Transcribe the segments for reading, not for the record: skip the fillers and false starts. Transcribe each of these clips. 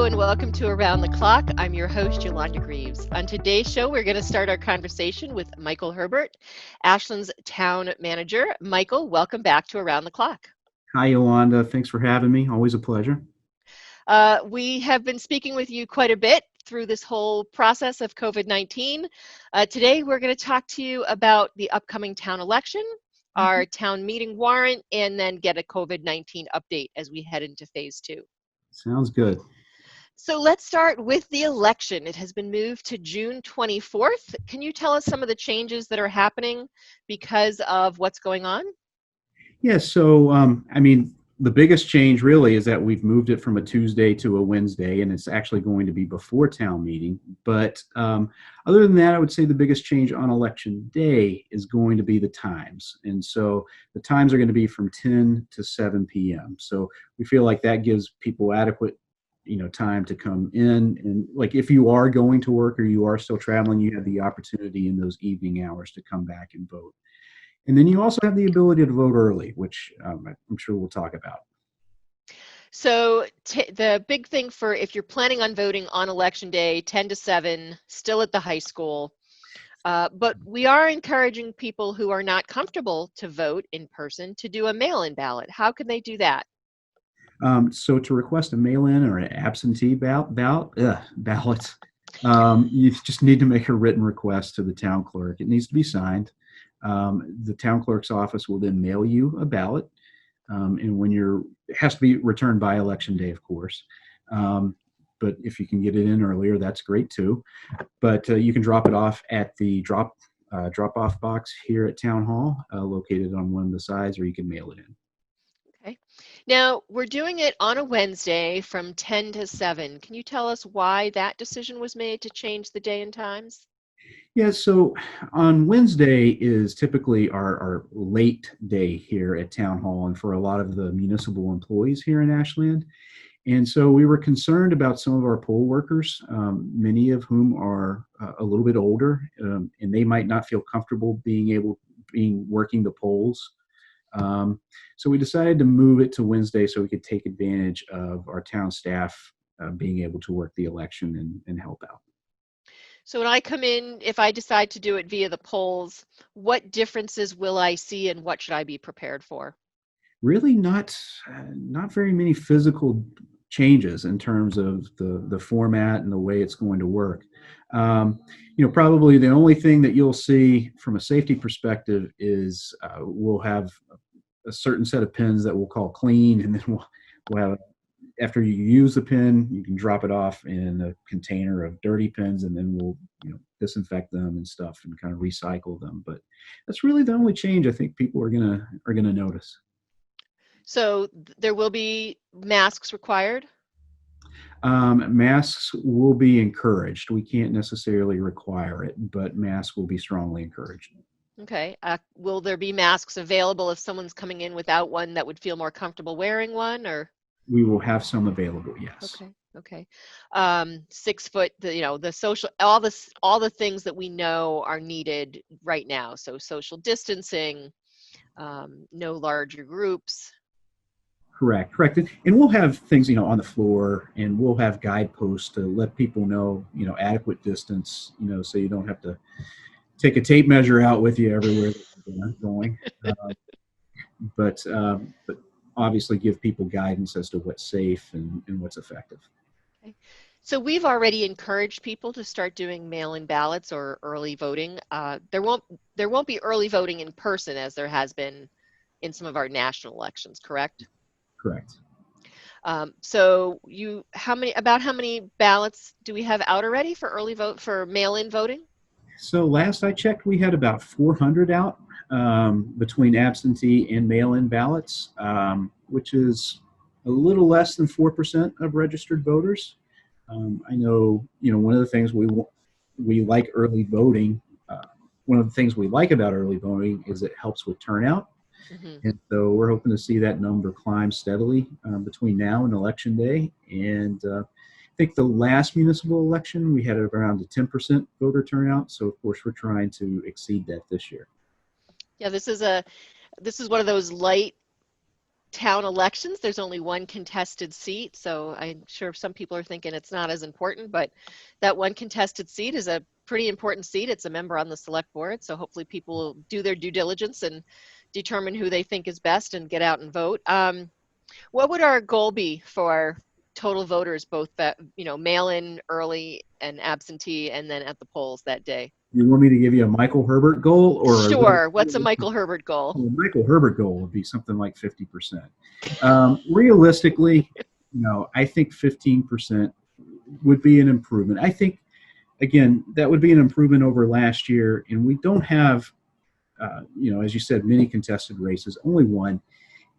Hello and welcome to Around the Clock. I'm your host, Yolanda Greaves. On today's show, we're going to start our conversation with Michael Herbert, Ashland's town manager. Michael, welcome back to Around the Clock. Hi, Yolanda. Thanks for having me. Always a pleasure. We have been speaking with you quite a bit through this whole process of COVID-19. Today, we're going to talk to you about the upcoming town election, our town meeting warrant, and then get a COVID-19 update as we head into phase 2. Sounds good. So let's start with the election. It has been moved to June 24th. Can you tell us some of the changes that are happening because of what's going on? Yeah, so, the biggest change really is that we've moved it from a Tuesday to a Wednesday, and it's actually going to be before town meeting. But other than that, I would say the biggest change on election day is going to be the times. And so the times are going to be from 10 to 7 p.m. So we feel like that gives people adequate time to come in, and like if you are going to work or you are still traveling, you have the opportunity in those evening hours to come back and vote. And then you also have the ability to vote early, which I'm sure we'll talk about. So the big thing for if you're planning on voting on election day, 10 to 7, still at the high school, but we are encouraging people who are not comfortable to vote in person to do a mail-in ballot. How can they do that? So to request a mail-in or an absentee ballot, you just need to make a written request to the town clerk. It needs to be signed. The town clerk's office will then mail you a ballot, and it has to be returned by election day, of course. But if you can get it in earlier, that's great too. But you can drop it off at the drop-off box here at Town Hall, located on one of the sides, or you can mail it in. Okay. Now, we're doing it on a Wednesday from 10 to 7. Can you tell us why that decision was made to change the day and times? Yeah, so on Wednesday is typically our late day here at Town Hall and for a lot of the municipal employees here in Ashland. And so we were concerned about some of our poll workers, many of whom are a little bit older, and they might not feel comfortable working the polls. So we decided to move it to Wednesday so we could take advantage of our town staff being able to work the election and help out. So when I come in, if I decide to do it via the polls, what differences will I see and what should I be prepared for? Really not very many physical changes in terms of the format and the way it's going to work. Probably the only thing that you'll see from a safety perspective is we'll have a certain set of pins that we'll call clean, and then we'll have, after you use the pin, you can drop it off in a container of dirty pins, and then we'll disinfect them and stuff and kind of recycle them. But that's really the only change I think people are gonna notice. So there will be masks required? Masks will be encouraged. We can't necessarily require it, but masks will be strongly encouraged. Okay. Will there be masks available if someone's coming in without one that would feel more comfortable wearing one, or? We will have some available, yes. Okay. 6 foot, the social, all the things that we know are needed right now. So social distancing, no larger groups. Correct. And we'll have things, on the floor, and we'll have guideposts to let people know, adequate distance, so you don't have to take a tape measure out with you everywhere that you're going. But obviously give people guidance as to what's safe and what's effective. Okay. So we've already encouraged people to start doing mail-in ballots or early voting. There won't be early voting in person as there has been in some of our national elections, correct? Correct. So how many ballots do we have out already for mail-in voting? So last I checked, we had about 400 out between absentee and mail-in ballots, which is a little less than 4% of registered voters. I know, one of the things we like early voting. One of the things we like about early voting is it helps with turnout. Mm-hmm. And so we're hoping to see that number climb steadily between now and election day. And I think the last municipal election, we had around a 10% voter turnout. So of course, we're trying to exceed that this year. Yeah, this is one of those light town elections, there's only one contested seat. So I'm sure some people are thinking it's not as important, but that one contested seat is a pretty important seat. It's a member on the select board. So hopefully people will do their due diligence and determine who they think is best and get out and vote. What would our goal be for total voters, both that, mail-in, early, and absentee, and then at the polls that day? You want me to give you a Michael Herbert goal or Sure. What's a Michael Herbert goal? Well, Michael Herbert goal would be something like 50%. Realistically, I think 15% would be an improvement. I think, again, that would be an improvement over last year, and we don't have, as you said, many contested races, only one.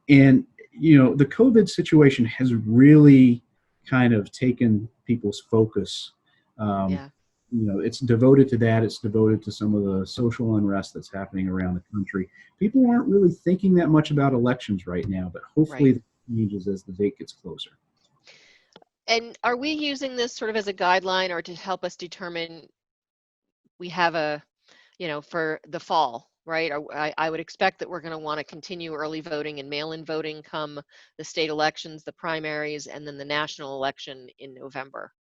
And, the COVID situation has really kind of taken people's focus. Yeah. It's devoted to that. It's devoted to some of the social unrest that's happening around the country. People aren't really thinking that much about elections right now, but hopefully Right. that changes as the date gets closer. And are we using this sort of as a guideline or to help us determine we have for the fall, right? I would expect that we're going to want to continue early voting and mail-in voting come the state elections, the primaries, and then the national election in November.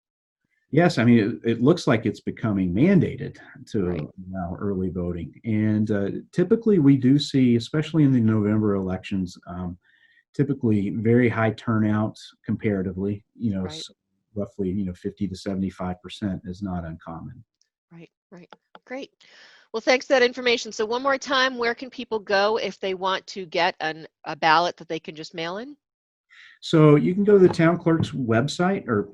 Yes, I mean, it looks like it's becoming mandated to Right. allow early voting. And typically we do see, especially in the November elections, typically very high turnout comparatively, Right. roughly, 50 to 75% is not uncommon. Right. Right. Great. Well, thanks for that information. So one more time, where can people go if they want to get a ballot that they can just mail in? So you can go to the town clerk's website or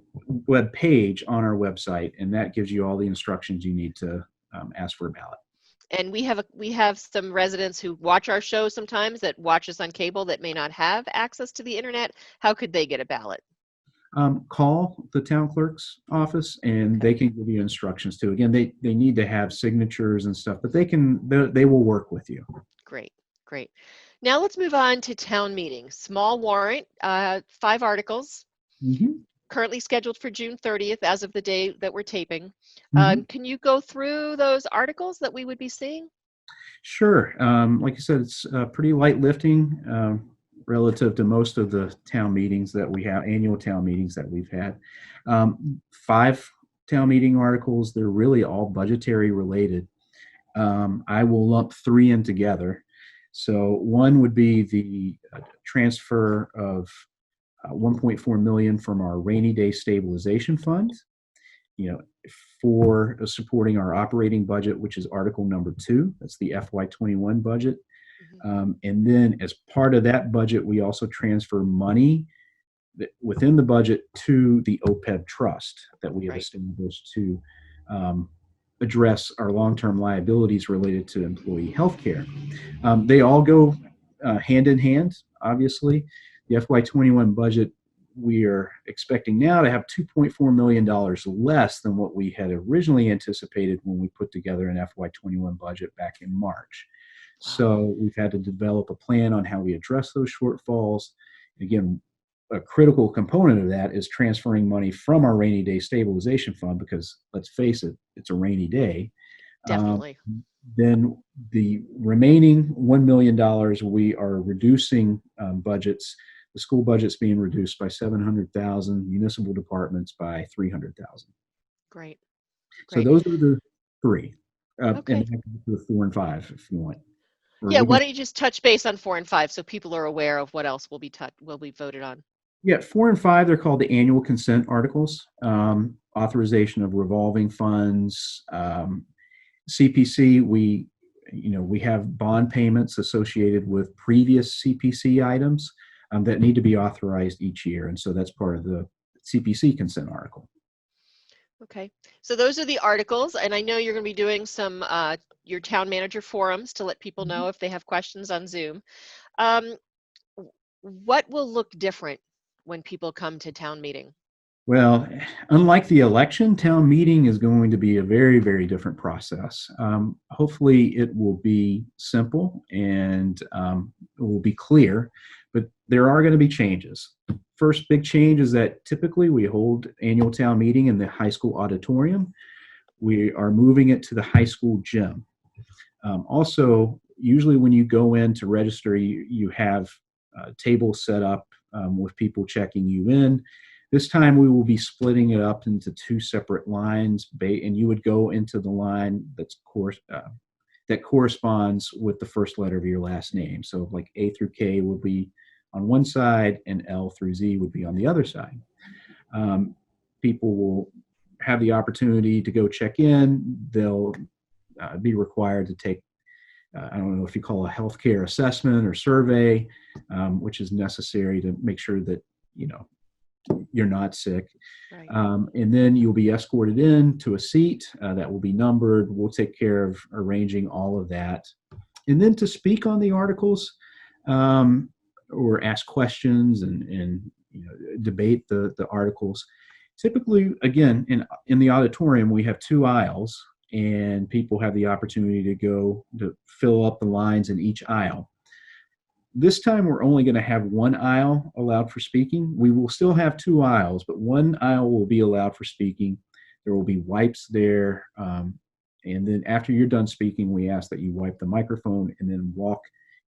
web page on our website, and that gives you all the instructions you need to ask for a ballot. And we have some residents who watch our show sometimes that watch us on cable that may not have access to the internet. How could they get a ballot? Call the town clerk's office, and Okay. they can give you instructions too. Again, they need to have signatures and stuff, but they will work with you. Great, great. Now let's move on to town meetings. Small warrant, 5 articles, hmm currently scheduled for June 30th as of the day that we're taping. hmm Can you go through those articles that we would be seeing? Sure. Like I said, it's pretty light lifting relative to most of the town meetings that we have, annual town meetings that we've had. 5 town meeting articles. They're really all budgetary related. I will lump 3 in together. So one would be the transfer of 1.4 million from our rainy day stabilization fund, you know, for supporting our operating budget, which is Article number 2. That's the FY21 budget. Mhm. And then as part of that budget, we also transfer money within the budget to the OPEB trust that we have Right. established to address our long-term liabilities related to employee health care. They all go hand in hand, obviously. The FY21 budget, we are expecting now to have $2.4 million less than what we had originally anticipated when we put together an FY21 budget back in March. Wow. So we've had to develop a plan on how we address those shortfalls. Again, a critical component of that is transferring money from our rainy day stabilization fund, because let's face it, it's a rainy day. Definitely. Then the remaining $1 million, we are reducing budgets. The school budget's being reduced by 700,000, municipal departments by 300,000. Great. So Great. those are the 3. Okay. And then the 4 and 5 if you want. Or Yeah, we why can, don't you just touch base on 4 and 5 so people are aware of what else will be voted on? yeah, 4 and 5, they're called the annual consent articles. Authorization of revolving funds, CPC. We have bond payments associated with previous CPC items that need to be authorized each year, and so that's part of the CPC consent article. Okay, so those are the articles, and I know you're going to be doing some your town manager forums to let people know if they have questions on Zoom. Um, what will look different when people come to town meeting? Well, unlike the election, town meeting is going to be a very, very different process. Hopefully, it will be simple and it will be clear, but there are going to be changes. First big change is that typically we hold annual town meeting in the high school auditorium. We are moving it to the high school gym. Also, usually when you go in to register, you have tables set up with people checking you in. This time we will be splitting it up into two separate lines, and you would go into the line that corresponds with the first letter of your last name. So like A through K would be on one side and L through Z would be on the other side. People will have the opportunity to go check in. They'll be required to take, I don't know if you call a healthcare assessment or survey, which is necessary to make sure that, you're not sick. Right. And then you'll be escorted in to a seat that will be numbered. We'll take care of arranging all of that. And then to speak on the articles or ask questions and debate the articles. Typically, again, in the auditorium, we have two aisles, and people have the opportunity to go to fill up the lines in each aisle. This time, we're only going to have one aisle allowed for speaking. We will still have two aisles, but one aisle will be allowed for speaking. There will be wipes there. And then after you're done speaking, we ask that you wipe the microphone and then walk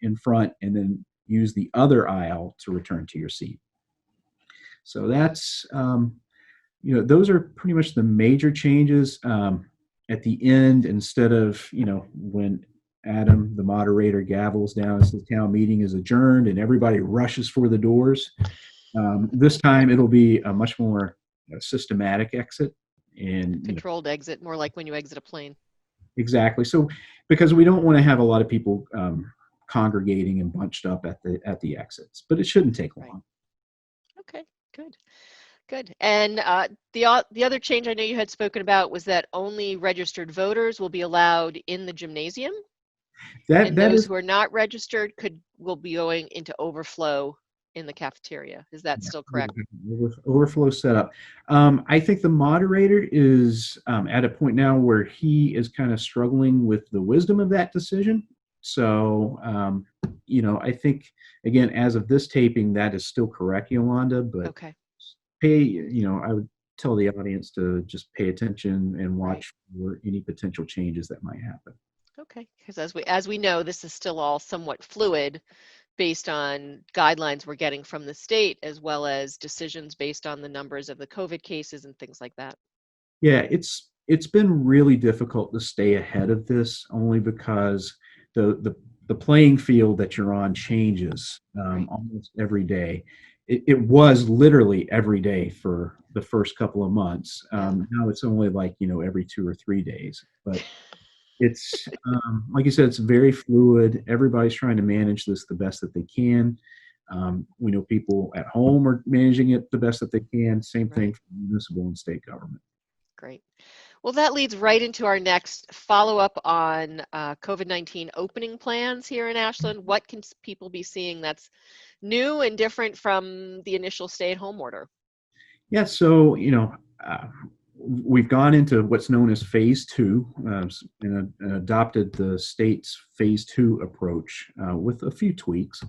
in front and then use the other aisle to return to your seat. So that's, those are pretty much the major changes. At the end, instead of, when Adam, the moderator, gavels down as the town meeting is adjourned and everybody rushes for the doors, this time it'll be a much more systematic exit. And Controlled exit, more like when you exit a plane. Exactly. So, because we don't want to have a lot of people congregating and bunched up at the exits, but it shouldn't take long. Right. Okay, good. And the other change I know you had spoken about was that only registered voters will be allowed in the gymnasium, and those who are not registered will be going into overflow in the cafeteria. Is that still correct? Overflow setup. I think the moderator is at a point now where he is kind of struggling with the wisdom of that decision. So, I think, again, as of this taping, that is still correct, Yolanda, but okay. I would tell the audience to just pay attention and watch for any potential changes that might happen. Okay, because as we know, this is still all somewhat fluid based on guidelines we're getting from the state, as well as decisions based on the numbers of the COVID cases and things like that. Yeah, it's been really difficult to stay ahead of this, only because the playing field that you're on changes almost every day. It was literally every day for the first couple of months. Now it's only like, every 2 or 3 days. But it's, like you said, it's very fluid. Everybody's trying to manage this the best that they can. We know people at home are managing it the best that they can. Same thing for municipal and state government. Great. Well, that leads right into our next follow-up on COVID-19 opening plans here in Ashland. What can people be seeing that's new and different from the initial stay-at-home order? Yeah, so, we've gone into what's known as phase 2 and adopted the state's phase 2 approach with a few tweaks.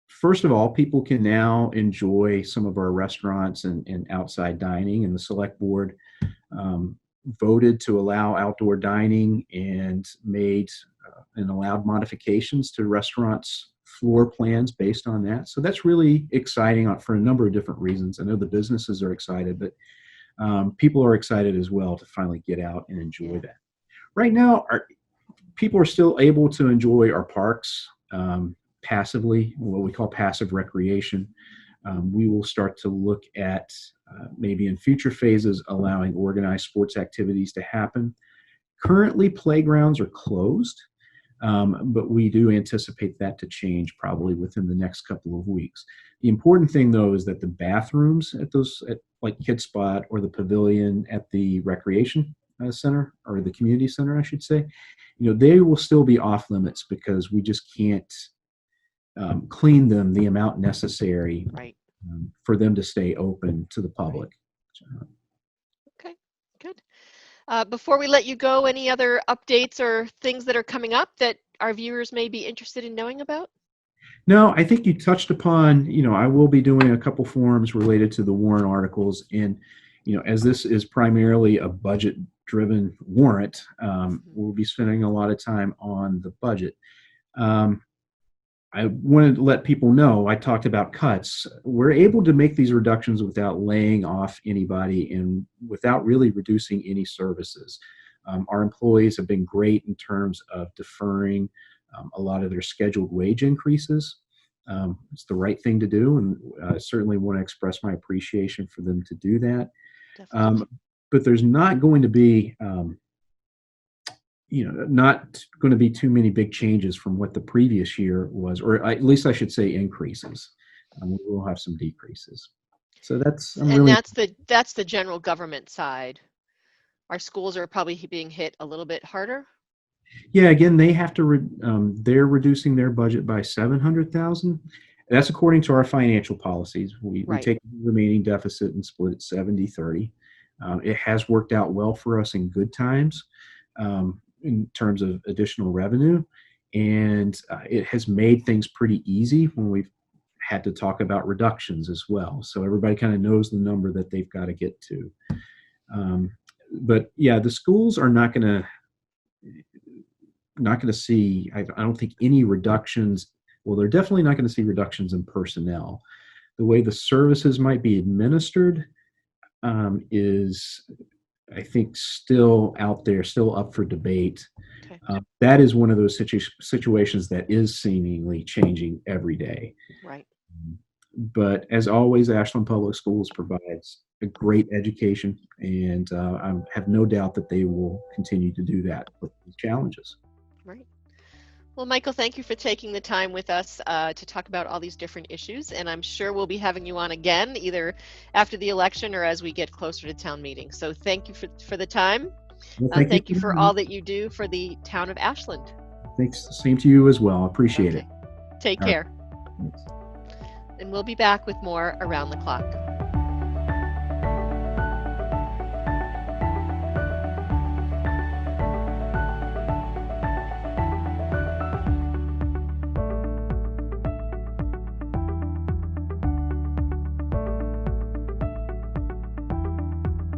First of all, people can now enjoy some of our restaurants and outside dining, and the select board voted to allow outdoor dining and made and allowed modifications to restaurants' floor plans based on that. So that's really exciting for a number of different reasons. I know the businesses are excited, but people are excited as well to finally get out and enjoy that. Right now, people are still able to enjoy our parks passively, what we call passive recreation. We will start to look at maybe in future phases allowing organized sports activities to happen. Currently, playgrounds are closed, but we do anticipate that to change probably within the next couple of weeks. The important thing, though, is that the bathrooms at like Kid Spot or the pavilion at the recreation center, or the community center, I should say, they will still be off limits because we just can't clean them the amount necessary for them to stay open to the public. Okay, good. Before we let you go, any other updates or things that are coming up that our viewers may be interested in knowing about? No, I think you touched upon, I will be doing a couple forums related to the warrant articles. And, as this is primarily a budget-driven warrant, we'll be spending a lot of time on the budget. I wanted to let people know, I talked about cuts. We're able to make these reductions without laying off anybody and without really reducing any services. Our employees have been great in terms of deferring a lot of their scheduled wage increases. It's the right thing to do, and I certainly want to express my appreciation for them to do that. Definitely. But there's not going to be not going to be too many big changes from what the previous year was, or at least I should say increases. We will have some decreases. So I'm And really, that's the general government side. Our schools are probably being hit a little bit harder. yeah, again, they have to, they're reducing their budget by 700,000. That's according to our financial policies. We Right. take the remaining deficit and split it 70-30. It has worked out well for us in good times. In terms of additional revenue, and it has made things pretty easy when we've had to talk about reductions as well. So everybody kind of knows the number that they've got to get to. But yeah, the schools are not going to see, I don't think, any reductions. Well, they're definitely not going to see reductions in personnel. The way the services might be administered is, I think, still out there, still up for debate. Okay. That is one of those situations that is seemingly changing every day. Right. But as always, Ashland Public Schools provides a great education, and I have no doubt that they will continue to do that with the challenges. Right. Well, Michael, thank you for taking the time with us to talk about all these different issues, and I'm sure we'll be having you on again, either after the election or as we get closer to town meeting. So thank you for the time. Well, thank you for all that you do for the town of Ashland. Thanks. Same to you as well. Appreciate it. Take care. And we'll be back with more Around the Clock.